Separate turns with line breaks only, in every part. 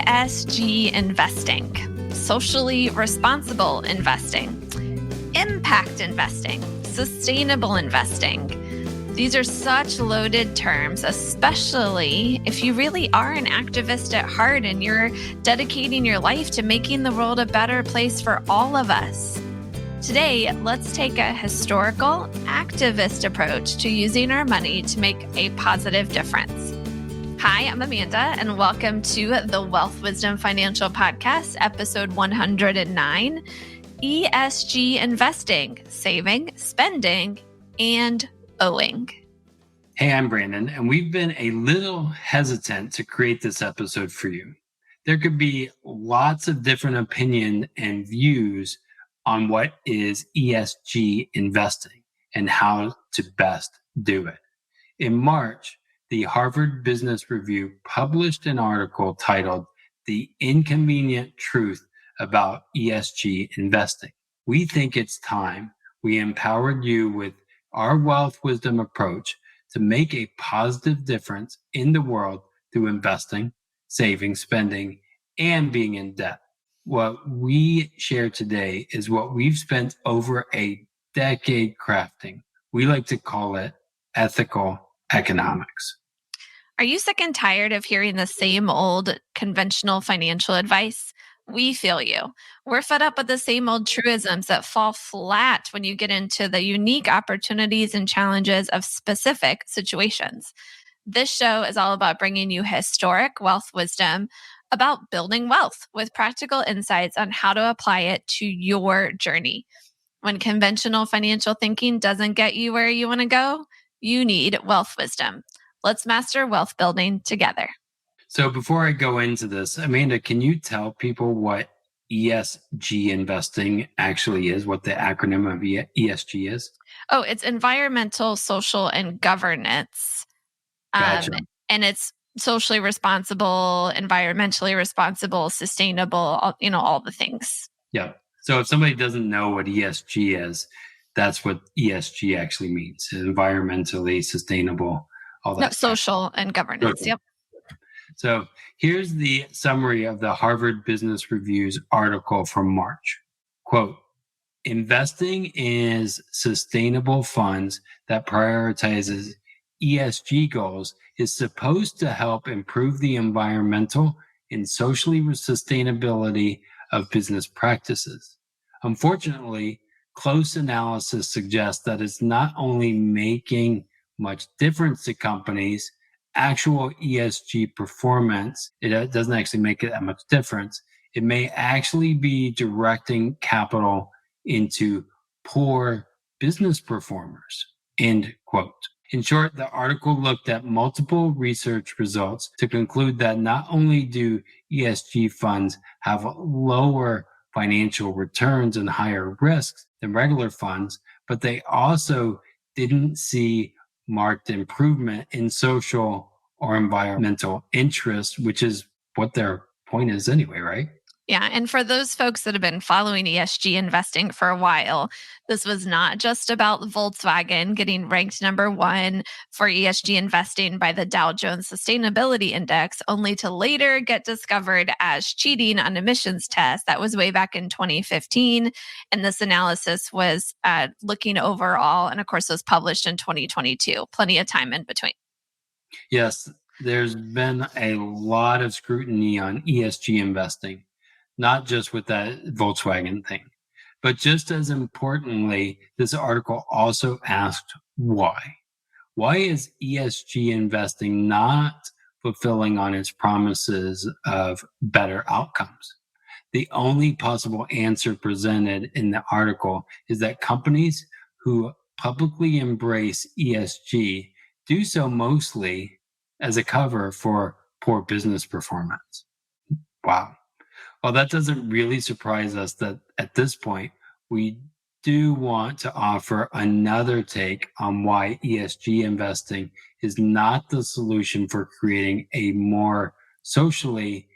ESG investing, socially responsible investing, impact investing, sustainable investing. These are such loaded terms, especially if you really are an activist at heart and you're dedicating your life to making the world a better place for all of us. Today, let's take a historical, activist approach to using our money to make a positive difference. Hi, I'm Amanda, and welcome to the Wealth Wisdom Financial Podcast, episode 109, ESG investing, saving, spending, and owing.
Hey, I'm Brandon, and we've been a little hesitant to create this episode for you. There could be lots of different opinion and views on what is ESG investing and how to best do it. In March, the Harvard Business Review published an article titled "The Inconvenient Truth About ESG Investing." We think it's time we empowered you with our wealth wisdom approach to make a positive difference in the world through investing, saving, spending, and being in debt. What we share today is what we've spent over a decade crafting. We like to call it ethical economics.
Are you sick and tired of hearing the same old conventional financial advice? We feel you. We're fed up with the same old truisms that fall flat when you get into the unique opportunities and challenges of specific situations. This show is all about bringing you historic wealth wisdom about building wealth with practical insights on how to apply it to your journey. When conventional financial thinking doesn't get you where you want to go, you need wealth wisdom. Let's master wealth building together.
So before I go into this, Amanda, can you tell people what ESG investing actually is, what the acronym of ESG is?
Oh, it's environmental, social, and governance.
Gotcha.
And it's socially responsible, environmentally responsible, sustainable, all the things.
Yeah. So if somebody doesn't know what ESG is, that's what ESG actually means. Environmentally sustainable, all that.
No, social and governance.
Social.
Yep.
So here's the summary of the Harvard Business Review's article from March. Quote, investing in sustainable funds that prioritizes ESG goals is supposed to help improve the environmental and socially sustainability of business practices. Unfortunately, close analysis suggests that it's not only making much difference to companies' actual ESG performance, it doesn't actually make it that much difference. It may actually be directing capital into poor business performers, end quote. In short, the article looked at multiple research results to conclude that not only do ESG funds have lower financial returns and higher risks than regular funds, but they also didn't see marked improvement in social or environmental interests, which is what their point is anyway, right?
Yeah. And for those folks that have been following ESG investing for a while, this was not just about Volkswagen getting ranked number one for ESG investing by the Dow Jones Sustainability Index, only to later get discovered as cheating on emissions tests. That was way back in 2015. And this analysis was looking overall, and of course, was published in 2022. Plenty of time in between.
Yes, there's been a lot of scrutiny on ESG investing. Not just with that Volkswagen thing, but just as importantly, this article also asked why. Why is ESG investing not fulfilling on its promises of better outcomes? The only possible answer presented in the article is that companies who publicly embrace ESG do so mostly as a cover for poor business performance. Wow. Well, that doesn't really surprise us that at this point, we do want to offer another take on why ESG investing is not the solution for creating a more socially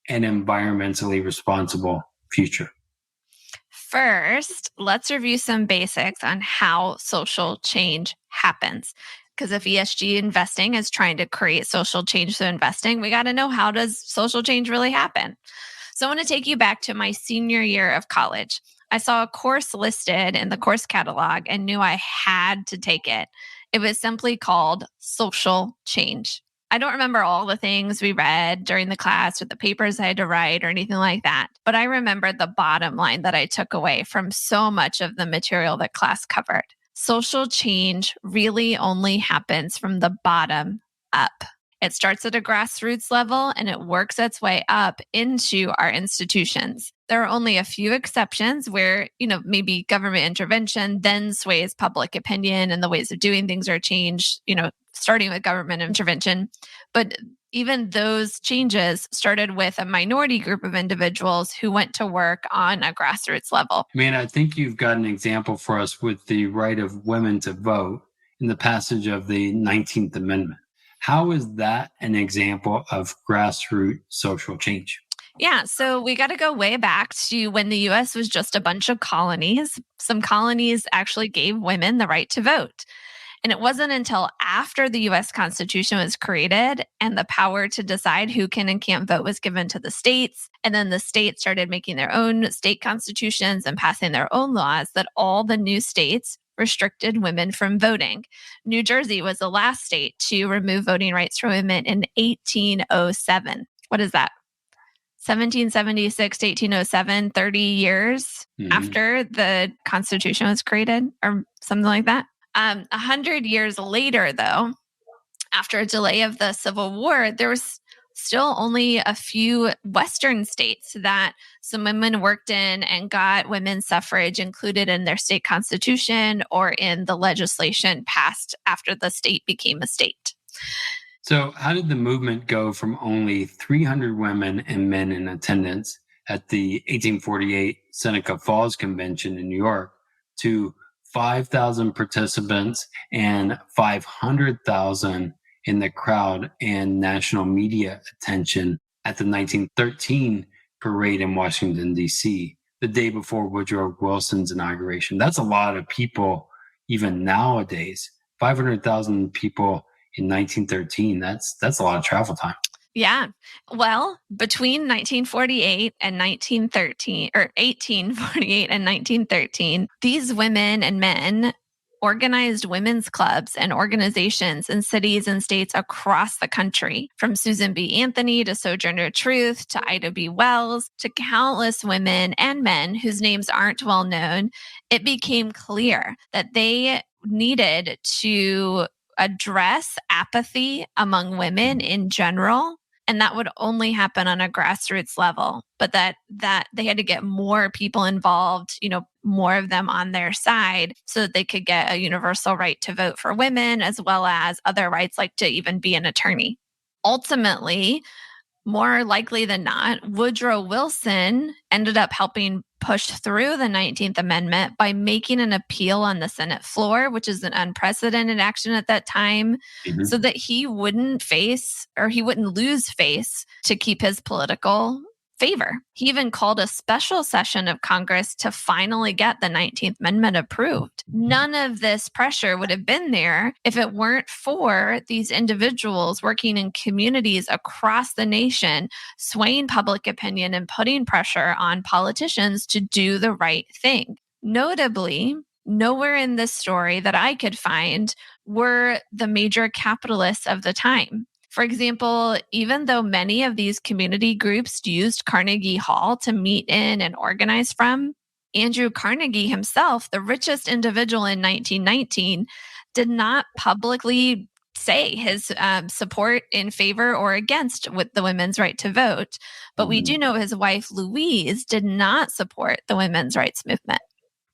and environmentally responsible future.
First, let's review some basics on how social change happens. Because if ESG investing is trying to create social change through investing, we got to know, how does social change really happen? So I want to take you back to my senior year of college. I saw a course listed in the course catalog and knew I had to take it. It was simply called Social Change. I don't remember all the things we read during the class or the papers I had to write or anything like that, but I remember the bottom line that I took away from so much of the material that class covered. Social change really only happens from the bottom up. It starts at a grassroots level and it works its way up into our institutions. There are only a few exceptions where, maybe government intervention then sways public opinion and the ways of doing things are changed, starting with government intervention. But even those changes started with a minority group of individuals who went to work on a grassroots level.
I think you've got an example for us with the right of women to vote in the passage of the 19th Amendment. How is that an example of grassroots social change?
Yeah, so we got to go way back to when the US was just a bunch of colonies. Some colonies actually gave women the right to vote. And it wasn't until after the US Constitution was created and the power to decide who can and can't vote was given to the states, and then the states started making their own state constitutions and passing their own laws, that all the new states restricted women from voting. New Jersey was the last state to remove voting rights for women in 1807. What is that? 1776 to 1807, 30 years after the Constitution was created, or something like that. 100 years later, though, after a delay of the Civil War, there was still only a few Western states that some women worked in and got women's suffrage included in their state constitution or in the legislation passed after the state became a state.
So how did the movement go from only 300 women and men in attendance at the 1848 Seneca Falls Convention in New York to 5,000 participants and 500,000 in the crowd and national media attention at the 1913 parade in Washington, D.C., the day before Woodrow Wilson's inauguration? That's a lot of people even nowadays. 500,000 people in 1913, that's a lot of travel time.
Yeah. Well, between 1948 and 1913, or 1848 and 1913, these women and men organized women's clubs and organizations in cities and states across the country, from Susan B. Anthony to Sojourner Truth to Ida B. Wells to countless women and men whose names aren't well known. It became clear that they needed to address apathy among women in general. And that would only happen on a grassroots level, but that they had to get more people involved, more of them on their side so that they could get a universal right to vote for women, as well as other rights like to even be an attorney. Ultimately, more likely than not, Woodrow Wilson ended up helping push through the 19th Amendment by making an appeal on the Senate floor, which is an unprecedented action at that time, so that he wouldn't lose face to keep his political favor. He even called a special session of Congress to finally get the 19th Amendment approved. None of this pressure would have been there if it weren't for these individuals working in communities across the nation, swaying public opinion and putting pressure on politicians to do the right thing. Notably, nowhere in this story that I could find were the major capitalists of the time. For example, even though many of these community groups used Carnegie Hall to meet in and organize from, Andrew Carnegie himself, the richest individual in 1919, did not publicly say his support in favor or against with the women's right to vote. But we do know his wife, Louise, did not support the women's rights movement.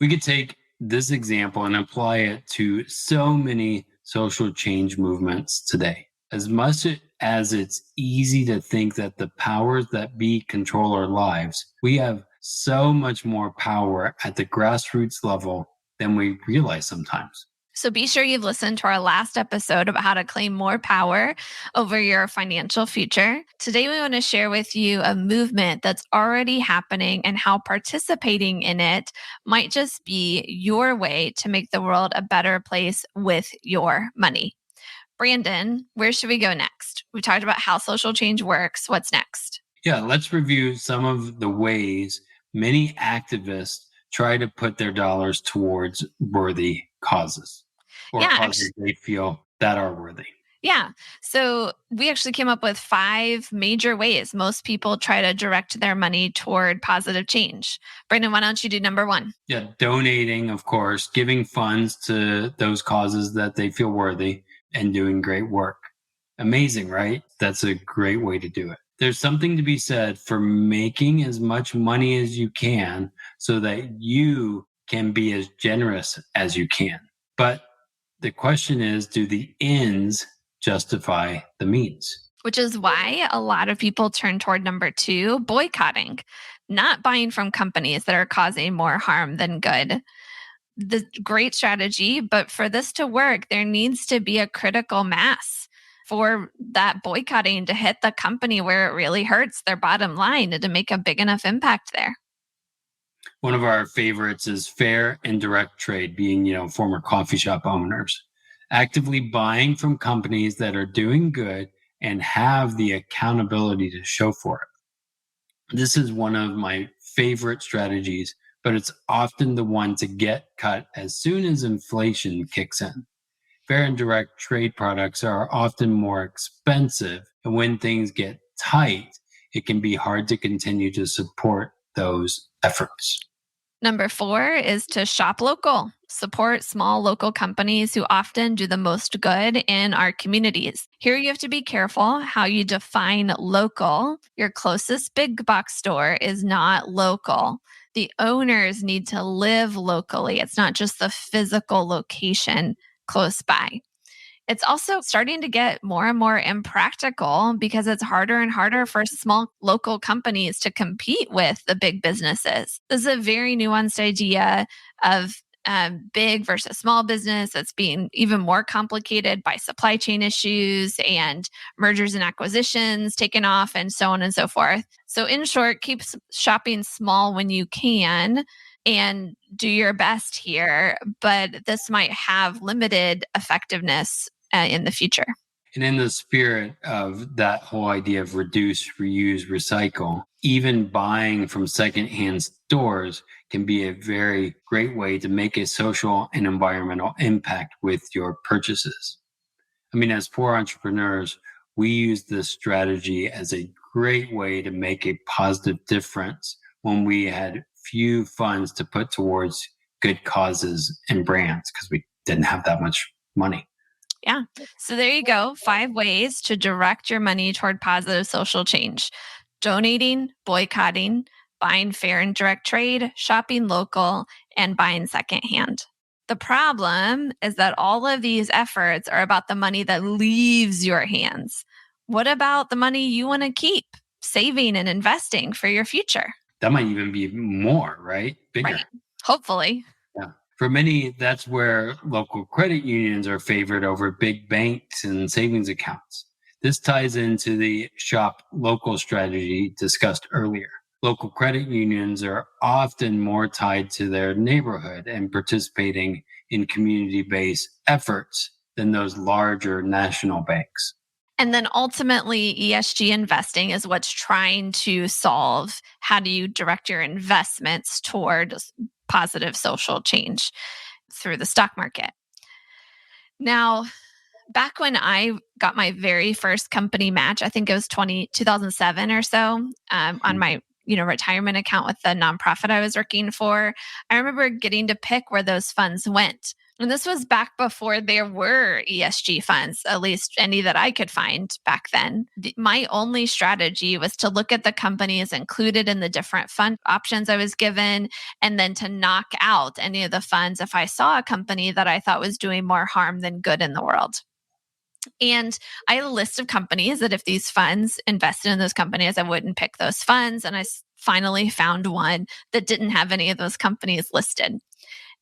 We could take this example and apply it to so many social change movements today. As much as it's easy to think that the powers that be control our lives, we have so much more power at the grassroots level than we realize sometimes.
So be sure you've listened to our last episode about how to claim more power over your financial future. Today, we want to share with you a movement that's already happening and how participating in it might just be your way to make the world a better place with your money. Brandon, where should we go next? We talked about how social change works. What's next?
Yeah, let's review some of the ways many activists try to put their dollars towards worthy causes or
Yeah,
causes they feel that are worthy.
Yeah. So we actually came up with 5 major ways most people try to direct their money toward positive change. Brandon, why don't you do number 1?
Yeah, donating, of course, giving funds to those causes that they feel worthy and doing great work. Amazing, right? That's a great way to do it. There's something to be said for making as much money as you can so that you can be as generous as you can. But the question is, do the ends justify the means?
Which is why a lot of people turn toward number 2, boycotting, not buying from companies that are causing more harm than good. The great strategy, but for this to work, there needs to be a critical mass for that boycotting to hit the company where it really hurts their bottom line and to make a big enough impact there.
One of our favorites is fair and direct trade, being, former coffee shop owners, actively buying from companies that are doing good and have the accountability to show for it. This is one of my favorite strategies, but it's often the one to get cut as soon as inflation kicks in. Fair and direct trade products are often more expensive, and when things get tight, it can be hard to continue to support those efforts.
Number 4 is to shop local. Support small local companies who often do the most good in our communities. Here you have to be careful how you define local. Your closest big box store is not local. The owners need to live locally. It's not just the physical location close by. It's also starting to get more and more impractical because it's harder and harder for small local companies to compete with the big businesses. This is a very nuanced idea of big versus small business that's being even more complicated by supply chain issues and mergers and acquisitions taken off and so on and so forth. So in short, keep shopping small when you can and do your best here, but this might have limited effectiveness in the future.
And in the spirit of that whole idea of reduce, reuse, recycle, even buying from secondhand stores can be a very great way to make a social and environmental impact with your purchases. I mean, as poor entrepreneurs, we use this strategy as a great way to make a positive difference when we had few funds to put towards good causes and brands because we didn't have that much money.
Yeah. So there you go. 5 ways to direct your money toward positive social change: donating, boycotting, buying fair and direct trade, shopping local, and buying secondhand. The problem is that all of these efforts are about the money that leaves your hands. What about the money you want to keep, saving and investing for your future?
That might even be more, right? Bigger.
Right. Hopefully.
Yeah. For many, that's where local credit unions are favored over big banks and savings accounts. This ties into the shop local strategy discussed earlier. Local credit unions are often more tied to their neighborhood and participating in community-based efforts than those larger national banks.
And then ultimately, ESG investing is what's trying to solve how do you direct your investments toward positive social change through the stock market. Now, back when I got my very first company match, I think it was 2007 or so, on my retirement account with the nonprofit I was working for, I remember getting to pick where those funds went. And this was back before there were ESG funds, at least any that I could find back then. My only strategy was to look at the companies included in the different fund options I was given, and then to knock out any of the funds if I saw a company that I thought was doing more harm than good in the world. And I had a list of companies that if these funds invested in those companies, I wouldn't pick those funds. And I finally found one that didn't have any of those companies listed.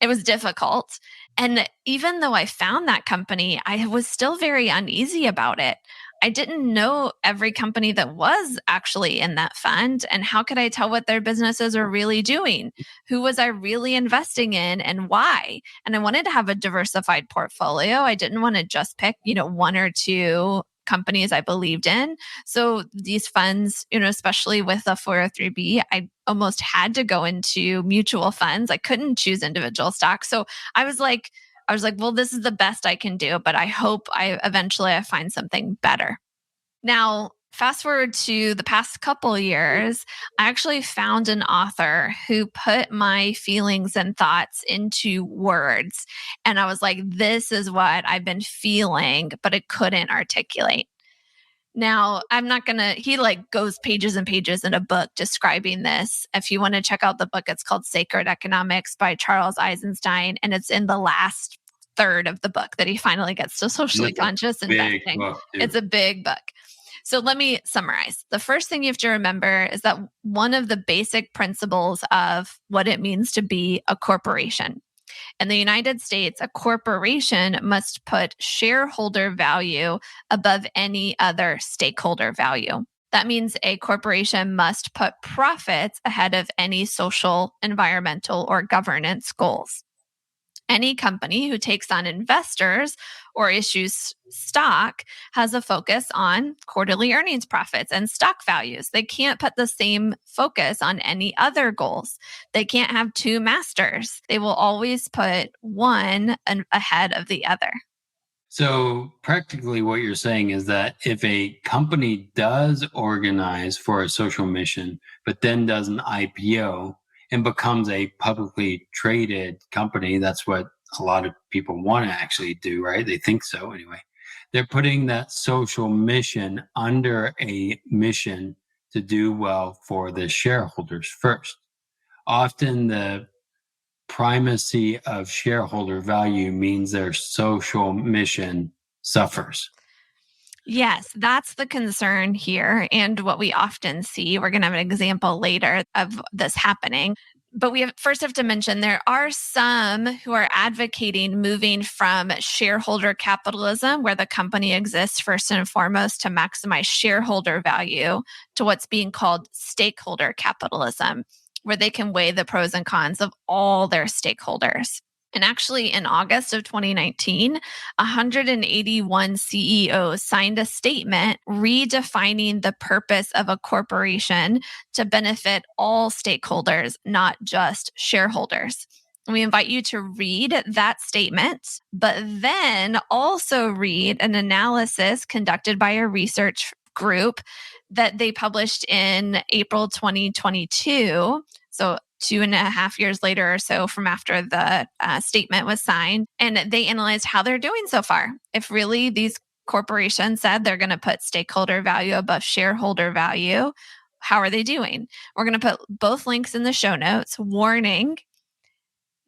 It was difficult. And even though I found that company, I was still very uneasy about it. I didn't know every company that was actually in that fund. And how could I tell what their businesses are really doing? Who was I really investing in and why? And I wanted to have a diversified portfolio. I didn't want to just pick, one or two companies I believed in. So these funds, especially with the 403B, I almost had to go into mutual funds. I couldn't choose individual stocks. So I was like, well, this is the best I can do, but I hope I find something better. Now, fast forward to the past couple years, I actually found an author who put my feelings and thoughts into words. And I was like, this is what I've been feeling, but I couldn't articulate. Now, I'm not going to, he goes pages and pages in a book describing this. If you want to check out the book, it's called Sacred Economics by Charles Eisenstein. And it's in the last third of the book that he finally gets to socially conscious investing. It's a big book. So let me summarize. The first thing you have to remember is that one of the basic principles of what it means to be a corporation. In the United States, a corporation must put shareholder value above any other stakeholder value. That means a corporation must put profits ahead of any social, environmental, or governance goals. Any company who takes on investors or issues stock has a focus on quarterly earnings profits and stock values. They can't put the same focus on any other goals. They can't have two masters. They will always put one ahead of the other.
So practically what you're saying is that if a company does organize for a social mission, but then does an IPO, and becomes a publicly traded company, that's what a lot of people want to actually do, right? They think so anyway. They're putting that social mission under a mission to do well for the shareholders first. Often the primacy of shareholder value means their social mission suffers.
Yes, that's the concern here. And what we often see, we're going to have an example later of this happening. But we first have to mention there are some who are advocating moving from shareholder capitalism, where the company exists first and foremost to maximize shareholder value, to what's being called stakeholder capitalism, where they can weigh the pros and cons of all their stakeholders. And actually, in August of 2019, 181 CEOs signed a statement redefining the purpose of a corporation to benefit all stakeholders, not just shareholders. We invite you to read that statement, but then also read an analysis conducted by a research group that they published in April 2022. So 2.5 years later or so from after the statement was signed. And they analyzed how they're doing so far. If really these corporations said they're going to put stakeholder value above shareholder value, how are they doing? We're going to put both links in the show notes. Warning,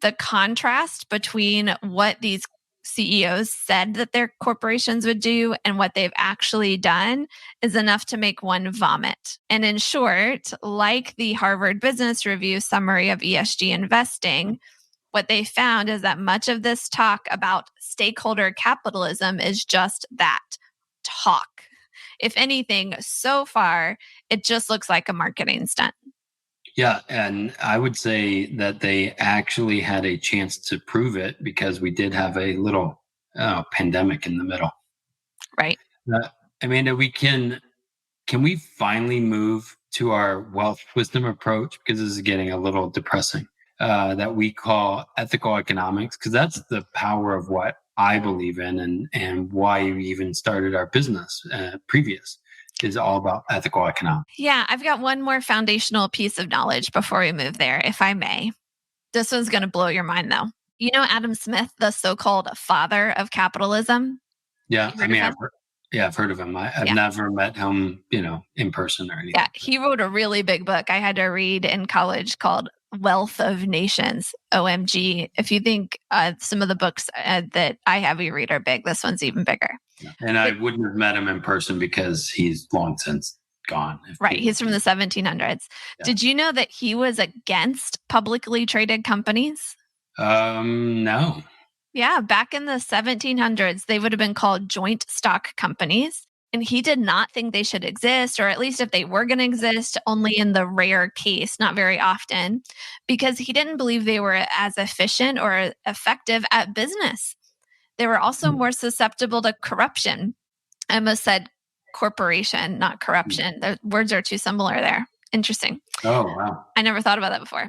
the contrast between what these CEOs said that their corporations would do and what they've actually done is enough to make one vomit. And in short, like the Harvard Business Review summary of ESG investing, what they found is that much of this talk about stakeholder capitalism is just that, talk. If anything, so far, it just looks like a marketing stunt.
Yeah, and I would say that they actually had a chance to prove it because we did have a little pandemic in the middle.
Right.
Amanda, can we finally move to our wealth wisdom approach, because this is getting a little depressing, that we call ethical economics, because that's the power of what I believe in and why we even started our business previous. Is all about ethical economics.
Yeah, I've got one more foundational piece of knowledge before we move there, if I may. This one's going to blow your mind, though. You know Adam Smith, the so-called father of capitalism?
Yeah, I've heard of him. I've never met him, in person or anything.
Yeah, he wrote a really big book I had to read in college called Wealth of Nations, OMG. If you think some of the books that I have you read are big, this one's even bigger.
Yeah. And I wouldn't have met him in person because he's long since gone.
Right. He's from the 1700s. Yeah. Did you know that he was against publicly traded companies?
No.
Yeah. Back in the 1700s, they would have been called joint stock companies. And he did not think they should exist, or at least if they were going to exist, only in the rare case, not very often, because he didn't believe they were as efficient or effective at business. They were also more susceptible to corruption. I almost said corporation, not corruption. The words are too similar there. Interesting.
Oh, wow.
I never thought about that before.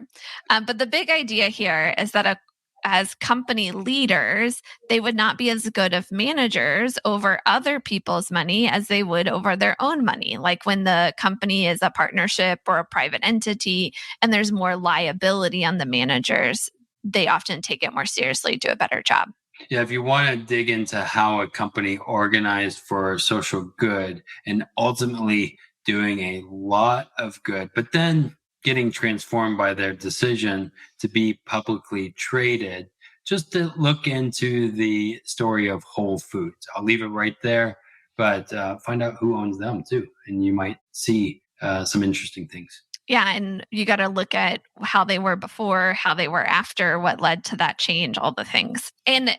But the big idea here is that as company leaders, they would not be as good of managers over other people's money as they would over their own money. Like when the company is a partnership or a private entity and there's more liability on the managers, they often take it more seriously, do a better job.
Yeah, if you want to dig into how a company organized for social good and ultimately doing a lot of good, but then getting transformed by their decision to be publicly traded, just to look into the story of Whole Foods. I'll leave it right there, but find out who owns them too. And you might see some interesting things.
Yeah, and you got to look at how they were before, how they were after, what led to that change, all the things. And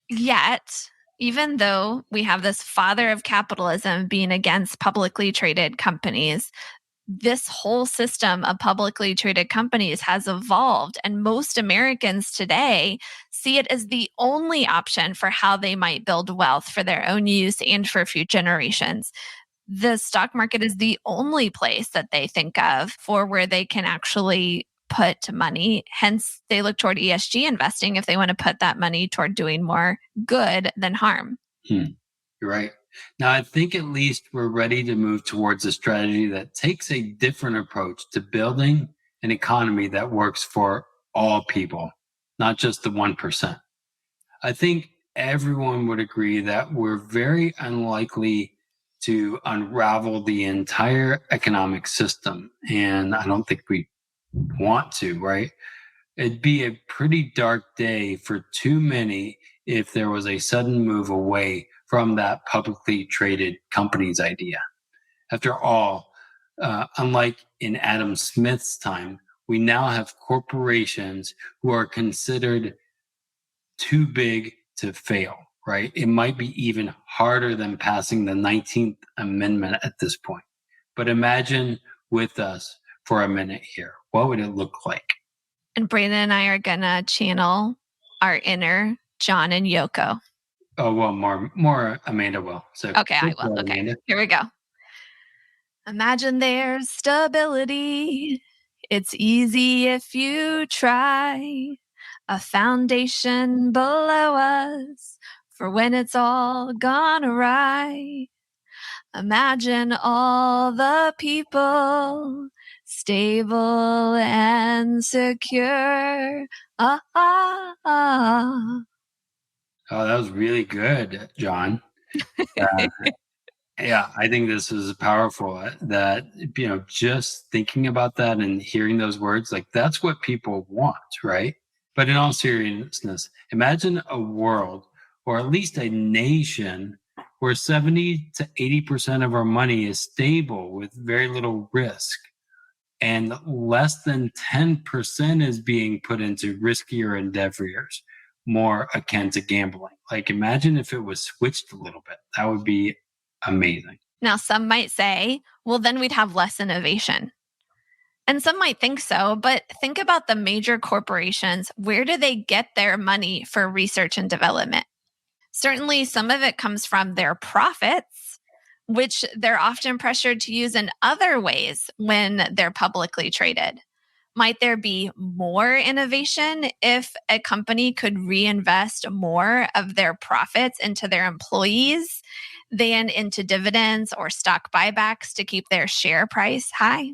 yet, even though we have this father of capitalism being against publicly traded companies, this whole system of publicly traded companies has evolved. And most Americans today see it as the only option for how they might build wealth for their own use and for future generations. The stock market is the only place that they think of for where they can actually put money. Hence, they look toward ESG investing if they want to put that money toward doing more good than harm.
You're right. Now, I think at least we're ready to move towards a strategy that takes a different approach to building an economy that works for all people, not just the 1%. I think everyone would agree that we're very unlikely to unravel the entire economic system. And I don't think we want to, right? It'd be a pretty dark day for too many if there was a sudden move away from that publicly traded company's idea. After all, unlike in Adam Smith's time, we now have corporations who are considered too big to fail, right? It might be even harder than passing the 19th Amendment at this point. But imagine with us for a minute here. What would it look like?
And Brandon and I are going to channel our inner John and Yoko.
Oh, well, more Amanda will. So
okay, I will. Okay, Amanda. Here we go. Imagine there's stability. It's easy if you try. A foundation below us for when it's all gone awry. Imagine all the people stable and secure. Ah, ah, ah.
Oh, that was really good, John. Yeah, I think this is powerful. That, just thinking about that and hearing those words, like that's what people want, right? But in all seriousness, imagine a world or at least a nation where 70 to 80% of our money is stable with very little risk, and less than 10% is being put into riskier endeavors, more akin to gambling. Like imagine if it was switched a little bit. That would be amazing.
Now, some might say, well, then we'd have less innovation. And some might think so, but think about the major corporations. Where do they get their money for research and development? Certainly, some of it comes from their profits, which they're often pressured to use in other ways when they're publicly traded. Might there be more innovation if a company could reinvest more of their profits into their employees than into dividends or stock buybacks to keep their share price high?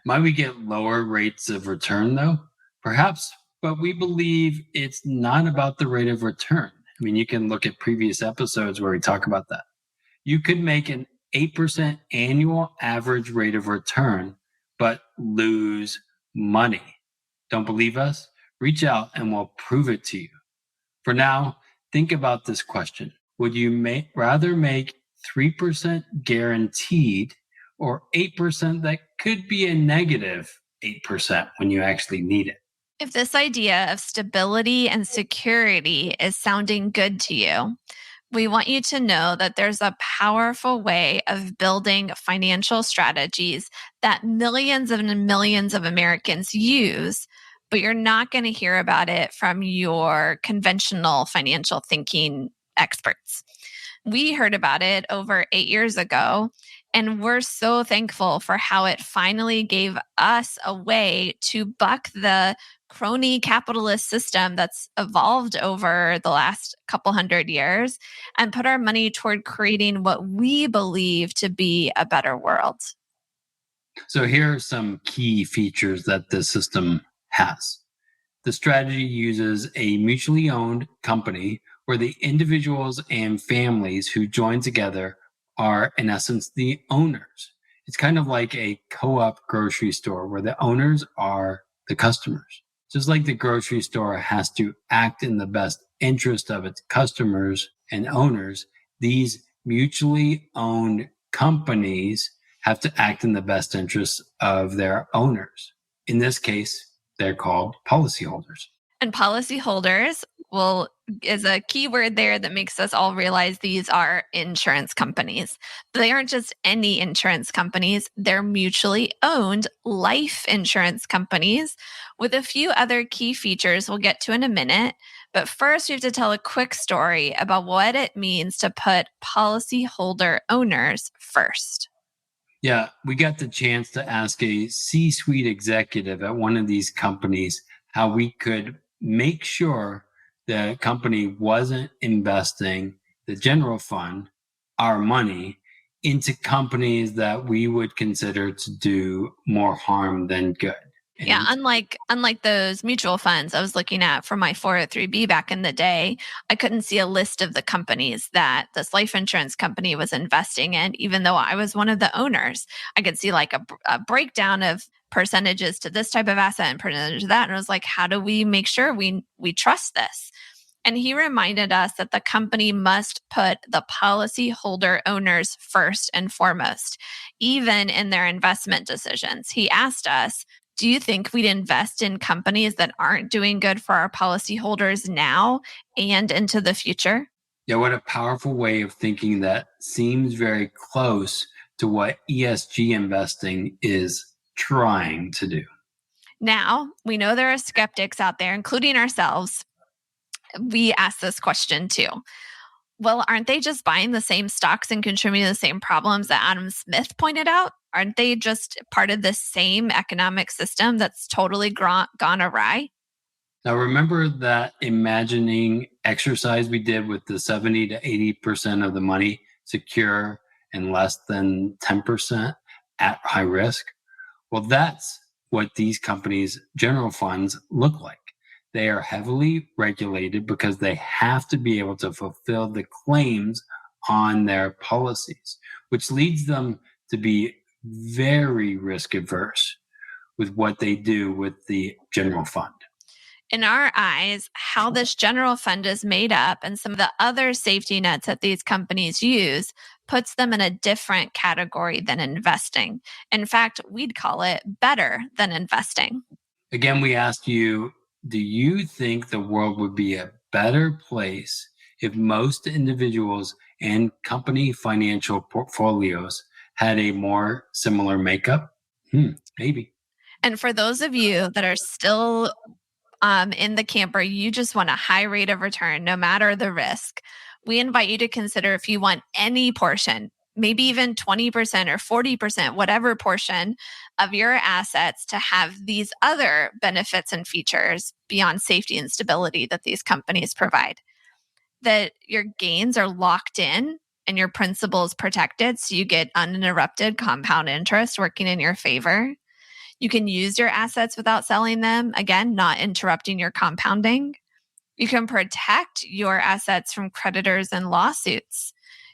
Might we get lower rates of return, though? Perhaps, but we believe it's not about the rate of return. I mean, you can look at previous episodes where we talk about that. You could make an 8% annual average rate of return, but lose money. Don't believe us? Reach out and we'll prove it to you. For now, think about this question. Would you rather make 3% guaranteed or 8% that could be a negative 8% when you actually need it?
If this idea of stability and security is sounding good to you, We want you to know that there's a powerful way of building financial strategies that millions and millions of Americans use, but you're not going to hear about it from your conventional financial thinking experts. We heard about it over 8 years ago, and we're so thankful for how it finally gave us a way to buck the crony capitalist system that's evolved over the last couple hundred years and put our money toward creating what we believe to be a better world.
So here are some key features that this system has. The strategy uses a mutually owned company where the individuals and families who join together are, in essence, the owners. It's kind of like a co op grocery store where the owners are the customers. Just like the grocery store has to act in the best interest of its customers and owners, these mutually owned companies have to act in the best interest of their owners. In this case, they're called policyholders.
And policyholders is a key word there that makes us all realize these are insurance companies. They aren't just any insurance companies, they're mutually owned life insurance companies with a few other key features we'll get to in a minute. But first, we have to tell a quick story about what it means to put policyholder owners first.
Yeah, we got the chance to ask a C-suite executive at one of these companies how we could make sure the company wasn't investing the general fund, our money, into companies that we would consider to do more harm than good.
Yeah, unlike those mutual funds I was looking at for my 403b back in the day, I couldn't see a list of the companies that this life insurance company was investing in, even though I was one of the owners. I could see like a breakdown of percentages to this type of asset and percentage to that, and I was like, how do we make sure we trust this? And he reminded us that the company must put the policyholder owners first and foremost, even in their investment decisions. He asked us, do you think we'd invest in companies that aren't doing good for our policyholders now and into the future?
Yeah, what a powerful way of thinking that seems very close to what ESG investing is trying to do.
Now, we know there are skeptics out there, including ourselves. We ask this question too. Well, aren't they just buying the same stocks and contributing to the same problems that Adam Smith pointed out? Aren't they just part of the same economic system that's totally gone awry?
Now, remember that imagining exercise we did with the 70 to 80% of the money secure and less than 10% at high risk? Well, that's what these companies' general funds look like. They are heavily regulated because they have to be able to fulfill the claims on their policies, which leads them to be very risk averse with what they do with the general fund.
In our eyes, how this general fund is made up and some of the other safety nets that these companies use puts them in a different category than investing. In fact, we'd call it better than investing.
Again, we asked you, do you think the world would be a better place if most individuals and company financial portfolios had a more similar makeup? Maybe.
And for those of you that are still in the camper, you just want a high rate of return, no matter the risk, we invite you to consider if you want any portion, maybe even 20% or 40%, whatever portion of your assets to have these other benefits and features beyond safety and stability that these companies provide. That your gains are locked in and your principal is protected, so you get uninterrupted compound interest working in your favor. You can use your assets without selling them, again, not interrupting your compounding. You can protect your assets from creditors and lawsuits.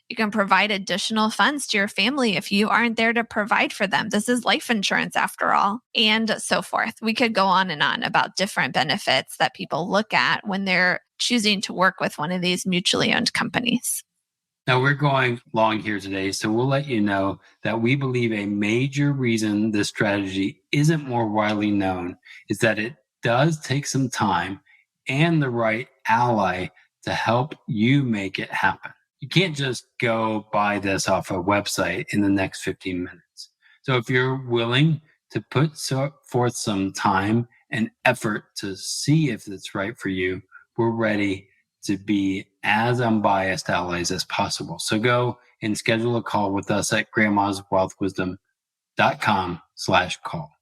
You can provide additional funds to your family if you aren't there to provide for them. This is life insurance after all, and so forth. We could go on and on about different benefits that people look at when they're choosing to work with one of these mutually owned companies.
Now, we're going long here today, so we'll let you know that we believe a major reason this strategy isn't more widely known is that it does take some time and the right ally to help you make it happen. you can't just go buy this off a website in the next 15 minutes. So if you're willing to put forth some time and effort to see if it's right for you, we're ready to be as unbiased allies as possible. So go and schedule a call with us at grandmaswealthwisdom.com/call.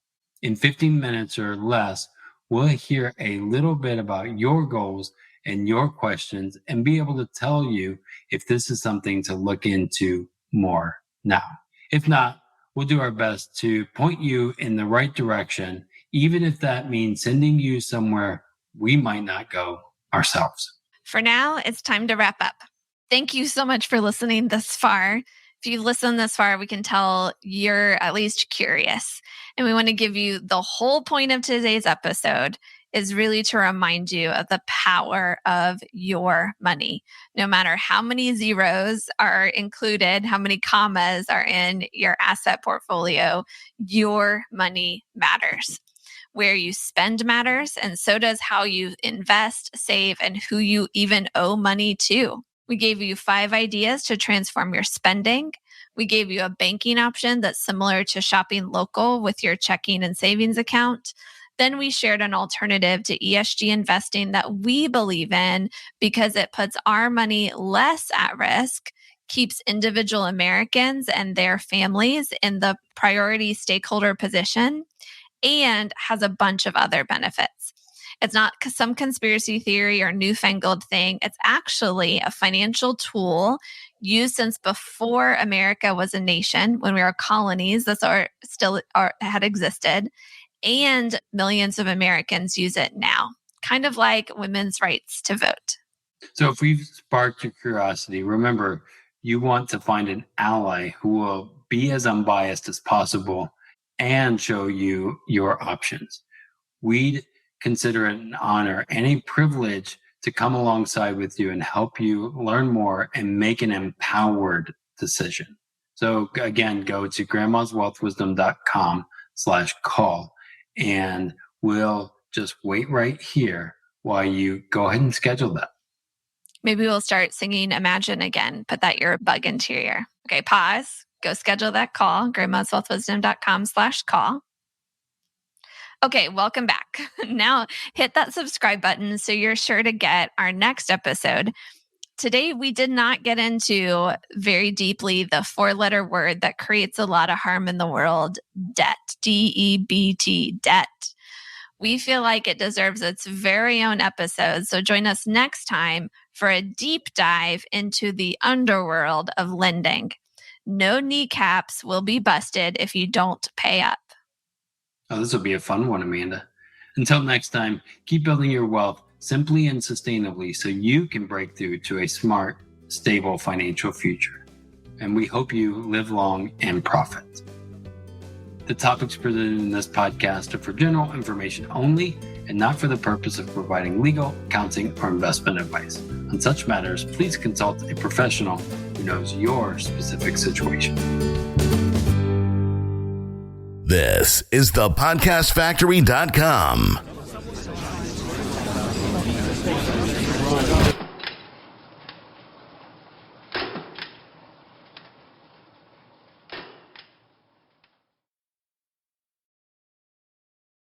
In 15 minutes or less, we'll hear a little bit about your goals and your questions and be able to tell you if this is something to look into more now. If not, we'll do our best to point you in the right direction, even if that means sending you somewhere we might not go ourselves.
For now, it's time to wrap up. Thank you so much for listening this far. If you've listened this far, we can tell you're at least curious. And we want to give you the whole point of today's episode is really to remind you of the power of your money. No matter how many zeros are included, how many commas are in your asset portfolio, your money matters. Where you spend matters, and so does how you invest, save, and who you even owe money to. We gave you 5 ideas to transform your spending. We gave you a banking option that's similar to shopping local with your checking and savings account. Then we shared an alternative to ESG investing that we believe in because it puts our money less at risk, keeps individual Americans and their families in the priority stakeholder position, and has a bunch of other benefits. It's not some conspiracy theory or newfangled thing. It's actually a financial tool used since before America was a nation, when we were colonies that had existed, and millions of Americans use it now, kind of like women's rights to vote.
So if we've sparked your curiosity, remember, you want to find an ally who will be as unbiased as possible and show you your options. We'd consider it an honor and a privilege to come alongside with you and help you learn more and make an empowered decision. So again, go to grandmaswealthwisdom.com/call, and we'll just wait right here while you go ahead and schedule that.
Maybe we'll start singing Imagine again. Put that earbud into your ear. Okay, pause. Go schedule that call, grandmaswealthwisdom.com/call. Okay, welcome back. Now hit that subscribe button so you're sure to get our next episode. Today, we did not get into very deeply the 4-letter word that creates a lot of harm in the world, debt, D-E-B-T, debt. We feel like it deserves its very own episode, so join us next time for a deep dive into the underworld of lending. No kneecaps will be busted if you don't pay up.
Oh, this will be a fun one, Amanda. Until next time, keep building your wealth simply and sustainably so you can break through to a smart, stable financial future. And we hope you live long and profit. The topics presented in this podcast are for general information only and not for the purpose of providing legal, accounting, or investment advice. On such matters, please consult a professional who knows your specific situation.
This is thepodcastfactory.com.